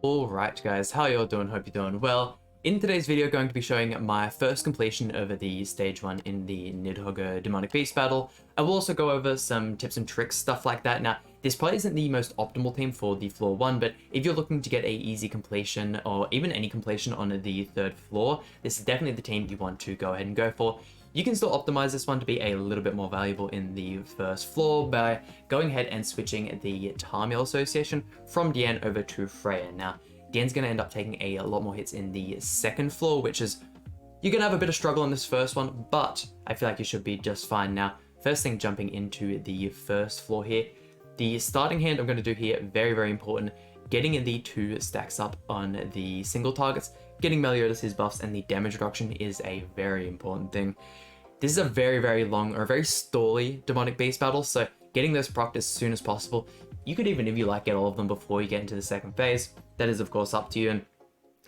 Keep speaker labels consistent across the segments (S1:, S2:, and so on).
S1: Alright guys, how y'all doing? Hope you're doing well. In today's video, going to be showing my first completion of the stage 1 in the NIDHOGGR Demonic Beast battle. I will also go over some tips and tricks, stuff like that. Now, this probably isn't the most optimal team for the floor 1, but if you're looking to get a easy completion, or even any completion on the third floor, this is definitely the team you want to go ahead and go for. You can still optimize this one to be a little bit more valuable in the first floor by going ahead and switching the Tarmiel Association from Diane over to Freya. Now, Diane's going to end up taking a lot more hits in the second floor, which is, you're going to have a bit of struggle in this first one, but I feel like you should be just fine. Now, first thing, jumping into the first floor here, the starting hand I'm going to do here, very, very important, getting the 2 stacks up on the single targets, getting Meliodas his buffs, and the damage reduction is a very important thing. This is a very, very long, or a very stally demonic beast battle, so getting those procced as soon as possible. You could even, if you like, get all of them before you get into the second phase. That is, of course, up to you. And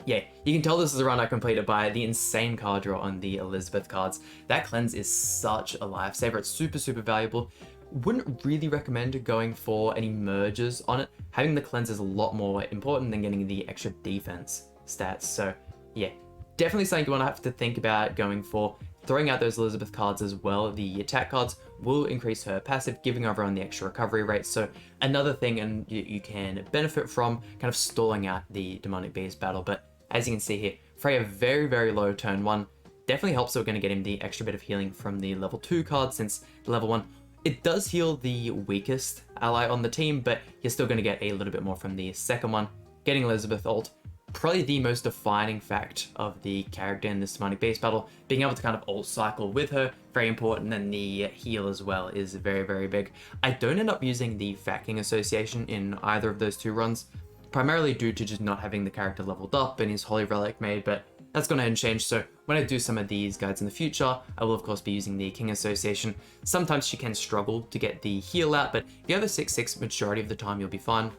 S1: yeah, you can tell this is a run I completed by the insane card draw on the Elizabeth cards. That cleanse is such a lifesaver. It's super, super valuable. Wouldn't really recommend going for any merges on it. Having the cleanse is a lot more important than getting the extra defense stats. So yeah, definitely something you want to have to think about going for. Throwing out those Elizabeth cards as well, the attack cards will increase her passive, giving everyone the extra recovery rate. So another thing and you can benefit from kind of stalling out the demonic beast battle. But as you can see here, Freya very, very low turn 1. Definitely helps that we're going to get him the extra bit of healing from the level 2 card, since level 1, it does heal the weakest ally on the team, but you're still going to get a little bit more from the second one. Getting Elizabeth ult, probably the most defining fact of the character in this demonic beast battle. Being able to kind of ult cycle with her, very important, and the heal as well is very, very big. I don't end up using the Facking Association in either of those 2 runs, primarily due to just not having the character leveled up and his Holy Relic made, but that's gone ahead and change. So when I do some of these guides in the future, I will of course be using the King Association. Sometimes she can struggle to get the heal out, but if you have a 6/6 majority of the time, you'll be fine.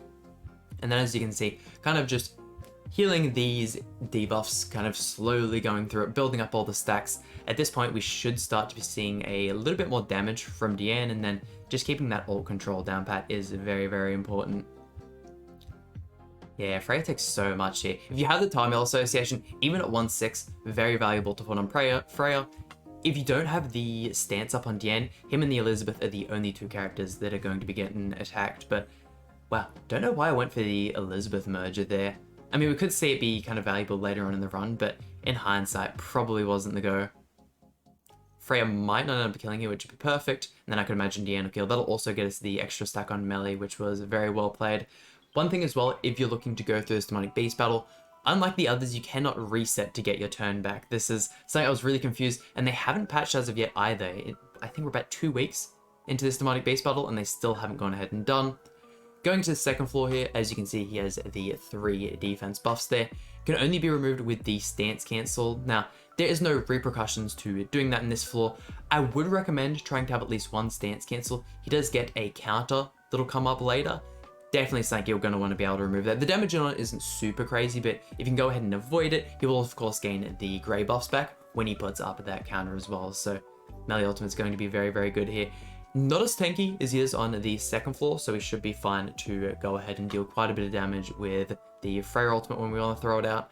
S1: And then as you can see, kind of just healing these debuffs, kind of slowly going through it, building up all the stacks. At this point, we should start to be seeing a little bit more damage from Diane, and then just keeping that ult control down pat is very, very important. Yeah, Freya takes so much here. If you have the Tarmiel Association, even at 1/6, very valuable to put on Freya. If you don't have the stance up on Diane, him and the Elizabeth are the only 2 characters that are going to be getting attacked, but wow, don't know why I went for the Elizabeth merger there. I mean, we could see it be kind of valuable later on in the run, but in hindsight, probably wasn't the go. Freya might not end up killing it, which would be perfect, and then I could imagine Diane will kill. That'll also get us the extra stack on melee, which was very well played. One thing as well, if you're looking to go through this demonic beast battle, unlike the others, you cannot reset to get your turn back. This is something I was really confused, and they haven't patched as of yet either. I think we're about 2 weeks into this demonic beast battle, and they still haven't gone ahead and done. Going to the second floor here, as you can see, he has the 3 defense buffs there. Can only be removed with the stance cancel. Now, there is no repercussions to doing that in this floor. I would recommend trying to have at least 1 stance cancel. He does get a counter that'll come up later. Definitely something you're going to want to be able to remove that. The damage on it isn't super crazy, but if you can go ahead and avoid it, he will of course gain the grey buffs back when he puts up that counter as well. So melee ultimate is going to be very, very good here. Not as tanky as he is on the second floor, so we should be fine to go ahead and deal quite a bit of damage with the Freya ultimate when we want to throw it out.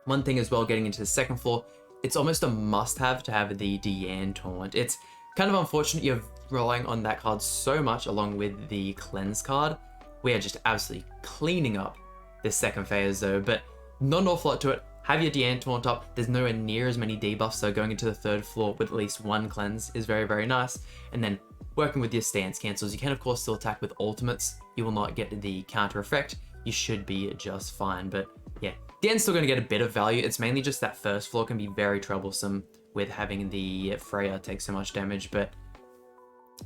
S1: One thing as well, getting into the second floor, it's almost a must-have to have the Diane taunt. It's kind of unfortunate you're relying on that card so much along with the cleanse card. We are just absolutely cleaning up this second phase though, but not an awful lot to it. Have your Diane taunt up, there's nowhere near as many debuffs, so going into the third floor with at least 1 cleanse is very, very nice. And then working with your stance cancels, you can of course still attack with ultimates. You will not get the counter effect. You should be just fine, but yeah. Diane's still going to get a bit of value. It's mainly just that first floor can be very troublesome with having the Freya take so much damage, but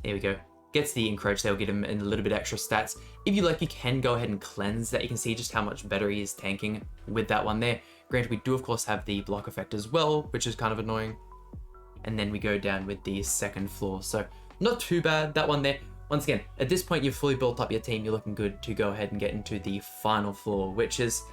S1: there we go. Gets the encroach, they'll get him a little bit extra stats. If you like, you can go ahead and cleanse that. You can see just how much better he is tanking with that one there. Granted, we do of course have the block effect as well, which is kind of annoying. And then we go down with the second floor. So not too bad, that one there. Once again, at this point, you've fully built up your team. You're looking good to go ahead and get into the final floor, which is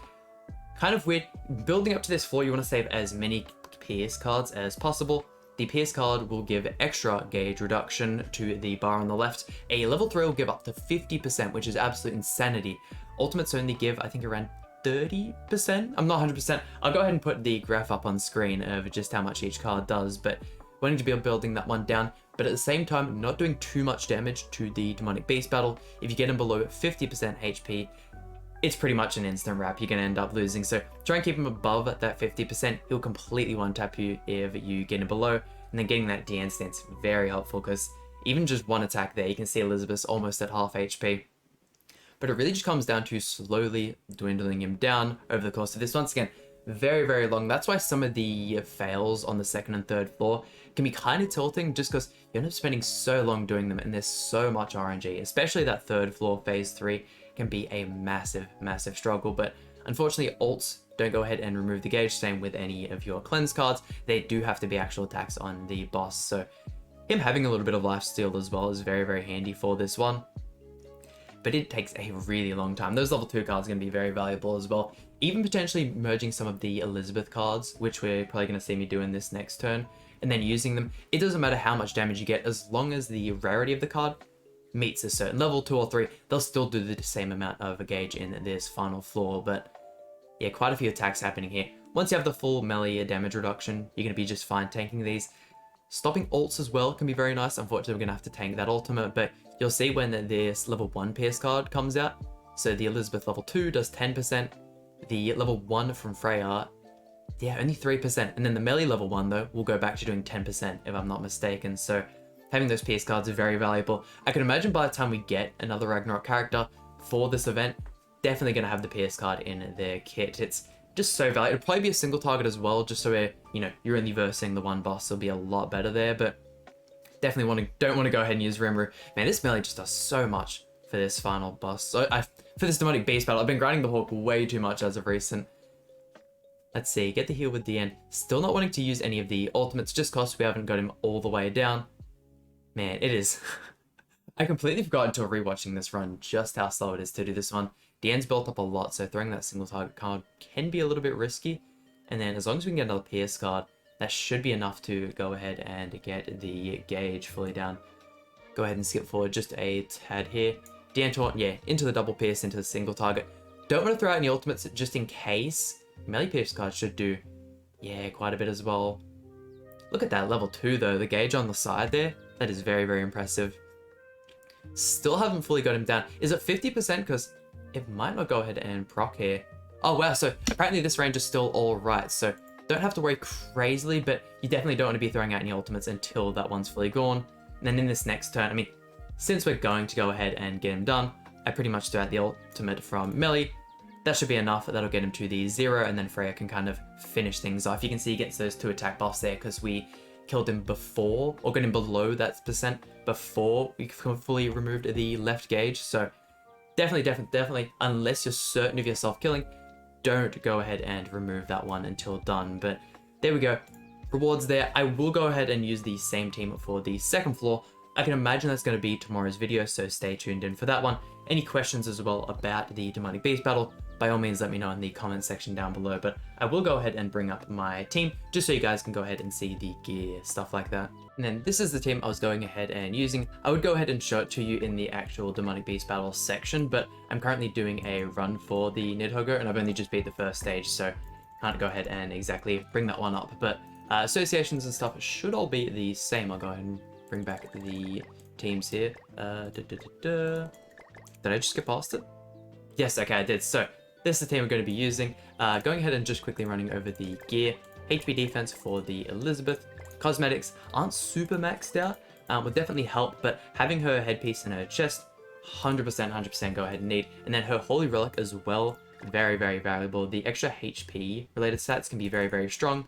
S1: kind of weird. Building up to this floor, you want to save as many PS cards as possible. The PS card will give extra gauge reduction to the bar on the left. A level 3 will give up to 50%, which is absolute insanity Ultimates only give, I think, around 30%. I'm not 100%. I'll go ahead and put the graph up on screen of just how much each card does, but wanting to be building that one down, but at the same time, not doing too much damage to the Demonic Beast Battle. If you get him below 50% HP, it's pretty much an instant wrap. You're going to end up losing. So try and keep him above that 50%. He'll completely one-tap you if you get him below. And then getting that DN stance, very helpful, because even just one attack there, you can see Elizabeth's almost at half HP. But it really just comes down to slowly dwindling him down over the course of this. Once again, very, very long. That's why some of the fails on the second and third floor can be kind of tilting, just because you end up spending so long doing them and there's so much RNG, especially that third floor phase 3 can be a massive, massive struggle. But unfortunately, ults don't go ahead and remove the gauge. Same with any of your cleanse cards. They do have to be actual attacks on the boss. So him having a little bit of lifesteal as well is very, very handy for this one. But it takes a really long time. Those level 2 cards are going to be very valuable as well. Even potentially merging some of the Elizabeth cards, which we're probably going to see me do in this next turn, and then using them. It doesn't matter how much damage you get, as long as the rarity of the card meets a certain level, 2 or 3, they'll still do the same amount of a gauge in this final floor. But yeah, quite a few attacks happening here. Once you have the full melee damage reduction, you're going to be just fine tanking these. Stopping ults as well can be very nice. Unfortunately, we're going to have to tank that ultimate, but you'll see when this level 1 PS card comes out. So the Elizabeth level 2 does 10%. The level 1 from Freya, yeah, only 3%. And then the melee level 1, though, will go back to doing 10%, if I'm not mistaken. So having those PS cards are very valuable. I can imagine by the time we get another Ragnarok character for this event, definitely going to have the PS card in their kit. It's just so valuable. It'll probably be a single target as well, just so we're, you know, you're only versing the one boss. It'll be a lot better there, but definitely don't want to go ahead and use Rimuru. Man, this melee just does so much for this final boss. So for this Demonic Beast Battle, I've been grinding the Hawk way too much as of recent. Let's see, get the heal with the end. Still not wanting to use any of the ultimates just because we haven't got him all the way down. Man, it is. I completely forgot until rewatching this run just how slow it is to do this one. DN's built up a lot, so throwing that single target card can be a little bit risky. And then as long as we can get another PS card, that should be enough to go ahead and get the gauge fully down. Go ahead and skip forward just a tad here. DN taunt, yeah, into the double PS, into the single target. Don't want to throw out any ultimates just in case. Melee PS card should do, yeah, quite a bit as well. Look at that level 2 though, the gauge on the side there. That is very, very impressive. Still haven't fully got him down. Is it 50%? Because it might not go ahead and proc here. Oh wow, so apparently this range is still all right. So don't have to worry crazily, but you definitely don't want to be throwing out any ultimates until that one's fully gone. And then in this next turn, I mean, since we're going to go ahead and get him done, I pretty much throw out the ultimate from melee. That should be enough. That'll get him to the 0, and then Freya can kind of finish things off. You can see he gets those 2 attack buffs there because we killed him before, or got him below that percent before we fully removed the left gauge. So definitely, unless you're certain of yourself killing, don't go ahead and remove that one until done. But there we go. Rewards there. I will go ahead and use the same team for the second floor. I can imagine that's going to be tomorrow's video, so stay tuned in for that one. Any questions as well about the Demonic Beast Battle, by all means let me know in the comment section down below, but I will go ahead and bring up my team just so you guys can go ahead and see the gear, stuff like that. And then this is the team I was going ahead and using. I would go ahead and show it to you in the actual Demonic Beast Battle section, but I'm currently doing a run for the NIDHOGGR and I've only just beat the first stage, so can't go ahead and exactly bring that one up. But associations and stuff should all be the same. I'll go ahead and bring back the teams here. Did I just skip past it? Yes, okay, I did. So this is the team we're going to be using. Going ahead and just quickly running over the gear. HP defense for the Elizabeth. Cosmetics aren't super maxed out. Would definitely help, but having her headpiece in her chest, 100% go ahead and need. And then her Holy Relic as well, very, very valuable. The extra HP related stats can be very, very strong.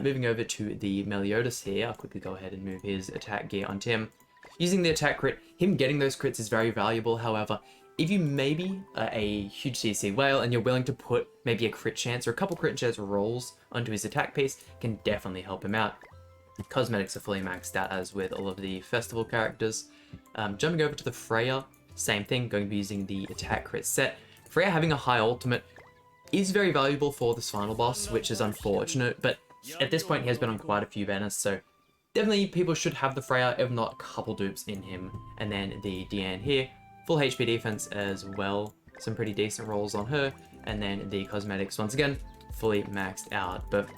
S1: Moving over to the Meliodas here, I'll quickly go ahead and move his attack gear onto him. Using the attack crit, him getting those crits is very valuable. However, if you maybe are a huge CC whale and you're willing to put maybe a crit chance or a couple crit chance rolls onto his attack piece, can definitely help him out. Cosmetics are fully maxed out as with all of the festival characters. Jumping over to the Freya, same thing, going to be using the attack crit set. Freya having a high ultimate is very valuable for this final boss, which is unfortunate, but at this point he has been on quite a few banners, so definitely people should have the Freya, if not a couple dupes in him. And then the Diane here, full HP defense as well. some pretty decent rolls on her. And then the cosmetics, once again, fully maxed out. But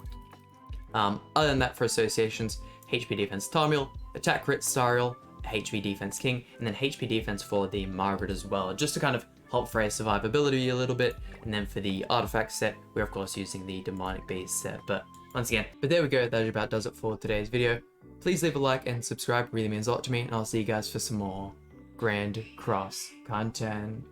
S1: other than that, for associations, HP Defense Tarmiel, Attack Crit Stariel, HP Defense King, and then HP Defense for the Margaret as well, just to kind of help Freya's survivability a little bit. And then for the artifact set, we're of course using the Demonic Beast set. But once again, there we go, that about does it for today's video. Please leave a like and subscribe, really means a lot to me, and I'll see you guys for some more Grand Cross content.